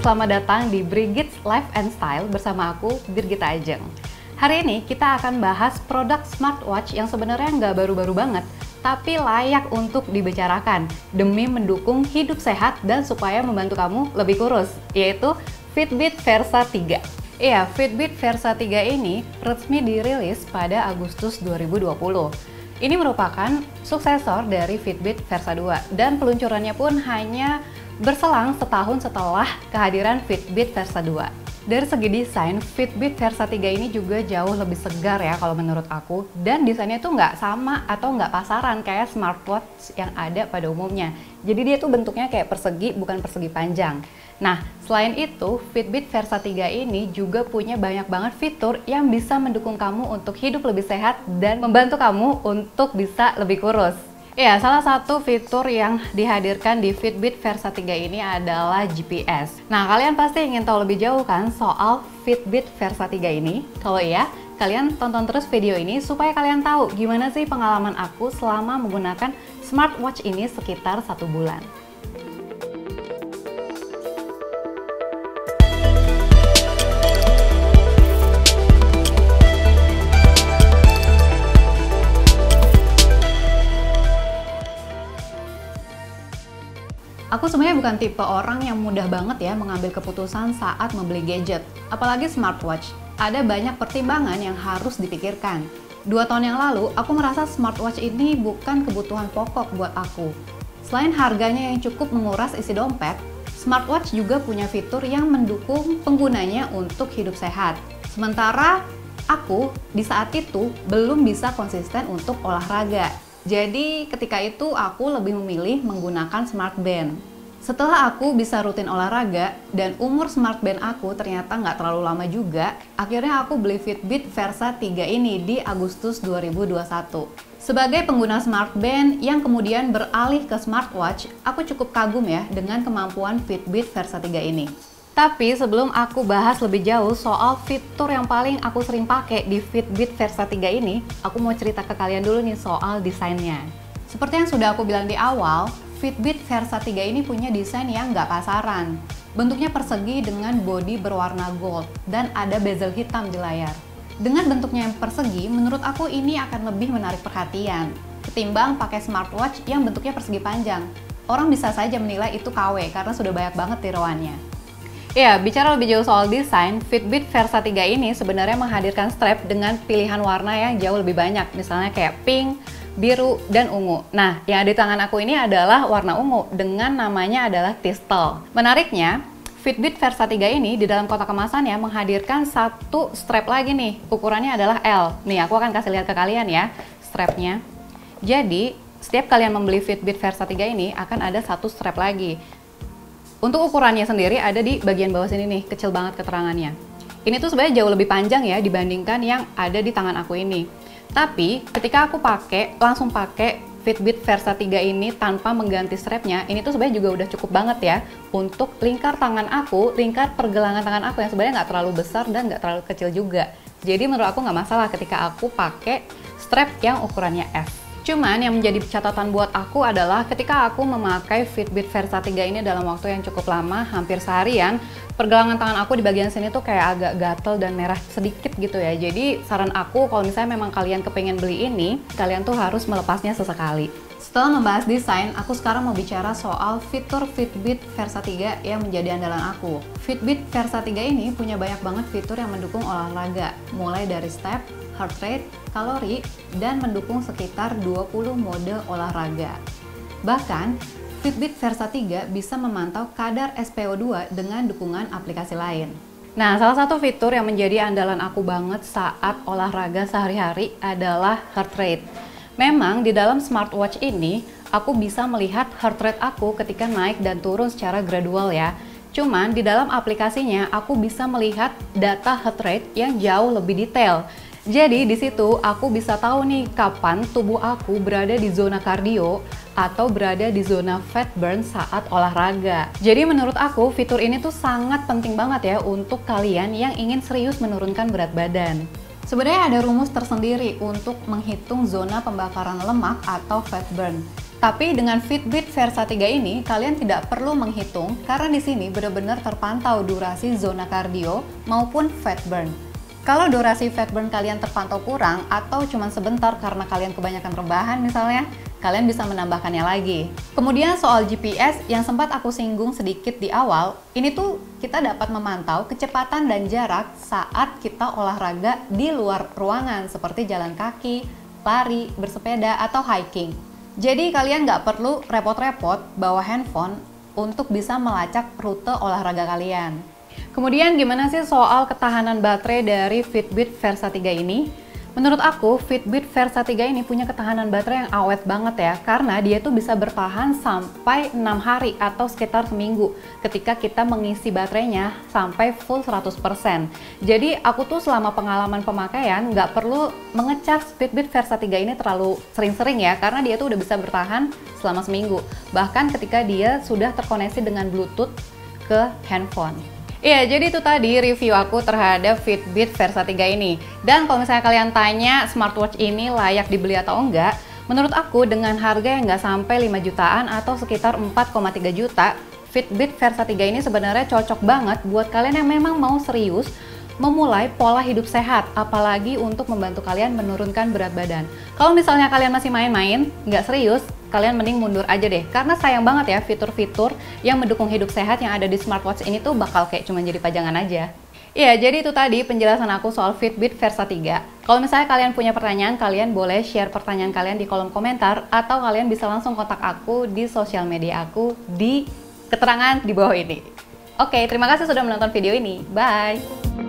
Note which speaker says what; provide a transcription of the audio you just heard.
Speaker 1: selamat datang di Brigit's Life and Style bersama aku, Birgita Ajeng. Hari ini kita akan bahas produk smartwatch yang sebenarnya nggak baru-baru banget, tapi layak untuk dibicarakan demi mendukung hidup sehat dan supaya membantu kamu lebih kurus, yaitu Fitbit Versa 3. Iya, Fitbit Versa 3 ini resmi dirilis pada Agustus 2020. Ini merupakan suksesor dari Fitbit Versa 2 dan peluncurannya pun hanya berselang setahun setelah kehadiran Fitbit Versa 2. Dari segi desain, Fitbit Versa 3 ini juga jauh lebih segar ya kalau menurut aku. Dan desainnya tuh nggak sama atau nggak pasaran kayak smartwatch yang ada pada umumnya. Jadi dia tuh bentuknya kayak persegi, bukan persegi panjang. Nah, selain itu, Fitbit Versa 3 ini juga punya banyak banget fitur yang bisa mendukung kamu untuk hidup lebih sehat dan membantu kamu untuk bisa lebih kurus. Ya, salah satu fitur yang dihadirkan di Fitbit Versa 3 ini adalah GPS. Nah, kalian pasti ingin tahu lebih jauh kan soal Fitbit Versa 3 ini? Kalau iya, kalian tonton terus video ini supaya kalian tahu gimana sih pengalaman aku selama menggunakan smartwatch ini sekitar 1 bulan. Aku sebenarnya bukan tipe orang yang mudah banget ya mengambil keputusan saat membeli gadget, apalagi smartwatch. Ada banyak pertimbangan yang harus dipikirkan. 2 tahun yang lalu, aku merasa smartwatch ini bukan kebutuhan pokok buat aku. Selain harganya yang cukup menguras isi dompet, smartwatch juga punya fitur yang mendukung penggunanya untuk hidup sehat. Sementara aku di saat itu belum bisa konsisten untuk olahraga. Jadi ketika itu aku lebih memilih menggunakan smartband. Setelah aku bisa rutin olahraga dan umur smartband aku ternyata nggak terlalu lama juga, akhirnya aku beli Fitbit Versa 3 ini di Agustus 2021. Sebagai pengguna smartband yang kemudian beralih ke smartwatch, aku cukup kagum ya dengan kemampuan Fitbit Versa 3 ini. Tapi sebelum aku bahas lebih jauh soal fitur yang paling aku sering pakai di Fitbit Versa 3 ini, aku mau cerita ke kalian dulu nih soal desainnya. Seperti yang sudah aku bilang di awal, Fitbit Versa 3 ini punya desain yang nggak pasaran. Bentuknya persegi dengan bodi berwarna gold dan ada bezel hitam di layar. Dengan bentuknya yang persegi, menurut aku ini akan lebih menarik perhatian ketimbang pakai smartwatch yang bentuknya persegi panjang. Orang bisa saja menilai itu KW karena sudah banyak banget tiruannya. Ya, bicara lebih jauh soal desain, Fitbit Versa 3 ini sebenarnya menghadirkan strap dengan pilihan warna yang jauh lebih banyak, misalnya kayak pink, biru, dan ungu. Nah, yang ada di tangan aku ini adalah warna ungu dengan namanya adalah Tistel. Menariknya, Fitbit Versa 3 ini di dalam kotak kemasannya menghadirkan satu strap lagi nih, ukurannya adalah L. Nih, aku akan kasih lihat ke kalian ya, strapnya. Jadi, setiap kalian membeli Fitbit Versa 3 ini akan ada satu strap lagi. Untuk ukurannya sendiri ada di bagian bawah sini nih, kecil banget keterangannya. Ini tuh sebenarnya jauh lebih panjang ya dibandingkan yang ada di tangan aku ini. Tapi ketika aku langsung pakai Fitbit Versa 3 ini tanpa mengganti strapnya, ini tuh sebenarnya juga udah cukup banget ya untuk lingkar tangan aku, lingkar pergelangan tangan aku yang sebenarnya nggak terlalu besar dan nggak terlalu kecil juga. Jadi menurut aku nggak masalah ketika aku pakai strap yang ukurannya F. Cuman yang menjadi catatan buat aku adalah ketika aku memakai Fitbit Versa 3 ini dalam waktu yang cukup lama, hampir seharian, pergelangan tangan aku di bagian sini tuh kayak agak gatel dan merah sedikit gitu ya. Jadi saran aku kalau misalnya memang kalian kepengen beli ini, kalian tuh harus melepasnya sesekali. Setelah membahas desain, aku sekarang mau bicara soal fitur Fitbit Versa 3 yang menjadi andalan aku. Fitbit Versa 3 ini punya banyak banget fitur yang mendukung olahraga, mulai dari step, heart rate, kalori, dan mendukung sekitar 20 mode olahraga. Bahkan, Fitbit Versa 3 bisa memantau kadar SpO2 dengan dukungan aplikasi lain. Nah, salah satu fitur yang menjadi andalan aku banget saat olahraga sehari-hari adalah heart rate. Memang di dalam smartwatch ini, aku bisa melihat heart rate aku ketika naik dan turun secara gradual ya. Cuman di dalam aplikasinya, aku bisa melihat data heart rate yang jauh lebih detail. Jadi di situ aku bisa tahu nih kapan tubuh aku berada di zona kardio atau berada di zona fat burn saat olahraga. Jadi menurut aku fitur ini tuh sangat penting banget ya untuk kalian yang ingin serius menurunkan berat badan. Sebenarnya ada rumus tersendiri untuk menghitung zona pembakaran lemak atau fat burn. Tapi dengan Fitbit Versa 3 ini, kalian tidak perlu menghitung karena di sini benar-benar terpantau durasi zona kardio maupun fat burn. Kalau durasi fat burn kalian terpantau kurang atau cuma sebentar karena kalian kebanyakan rebahan misalnya, kalian bisa menambahkannya lagi. Kemudian soal GPS yang sempat aku singgung sedikit di awal, ini tuh kita dapat memantau kecepatan dan jarak saat kita olahraga di luar ruangan seperti jalan kaki, lari, bersepeda, atau hiking. Jadi kalian nggak perlu repot-repot bawa handphone untuk bisa melacak rute olahraga kalian. Kemudian gimana sih soal ketahanan baterai dari Fitbit Versa 3 ini? Menurut aku, Fitbit Versa 3 ini punya ketahanan baterai yang awet banget ya, karena dia tuh bisa bertahan sampai 6 hari atau sekitar seminggu ketika kita mengisi baterainya sampai full 100%. Jadi aku tuh selama pengalaman pemakaian nggak perlu mengecas Fitbit Versa 3 ini terlalu sering-sering ya, karena dia tuh udah bisa bertahan selama seminggu. Bahkan ketika dia sudah terkoneksi dengan Bluetooth ke handphone. Iya, jadi itu tadi review aku terhadap Fitbit Versa 3 ini. Dan kalau misalnya kalian tanya smartwatch ini layak dibeli atau enggak, menurut aku dengan harga yang nggak sampai 5 jutaan atau sekitar 4,3 juta, Fitbit Versa 3 ini sebenarnya cocok banget buat kalian yang memang mau serius memulai pola hidup sehat, apalagi untuk membantu kalian menurunkan berat badan. Kalau misalnya kalian masih main-main, nggak serius, kalian mending mundur aja deh, karena sayang banget ya fitur-fitur yang mendukung hidup sehat yang ada di smartwatch ini tuh bakal kayak cuma jadi pajangan aja. Iya, jadi itu tadi penjelasan aku soal Fitbit Versa 3. Kalau misalnya kalian punya pertanyaan, kalian boleh share pertanyaan kalian di kolom komentar, atau kalian bisa langsung kontak aku di sosial media aku di keterangan di bawah ini. Oke, terima kasih sudah menonton video ini. Bye!